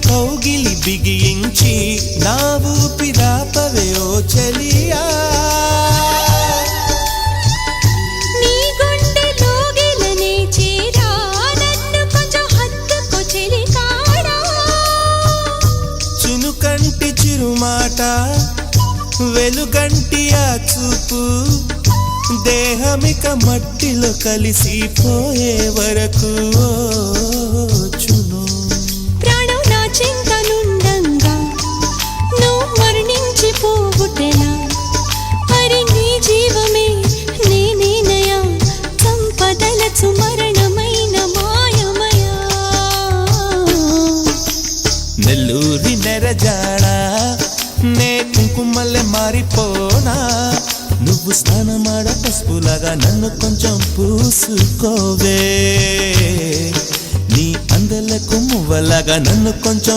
కౌగిలి బిగించి నా ఊపిరాపవే ఓ చెలియా నీ గుండెలో గిలనే చేరా నన్ను కొంచెం హత్తుకో చెలికాడా చినుకంటి చిరుమాట వెలుగంటి ఆ చూపు దేహమిక మట్టిలో కలిసిపోయే వరకు చును ప్రాణం నా చింతనుండంగా నువ్వు మరణించిపోవుటెలా మరి నీ జీవమే నేనేనయా సంపదలచు మరణమైన మాయమయా నెల్లూరి నెరజాడా నే కుంకుమల్లె మారిపోనా నువ్వు స్నానమాడ పసుపులాగా నన్ను కొంచెం పూసుకోవే నీ అందలకు మువ్వలాగా నన్ను కొంచెం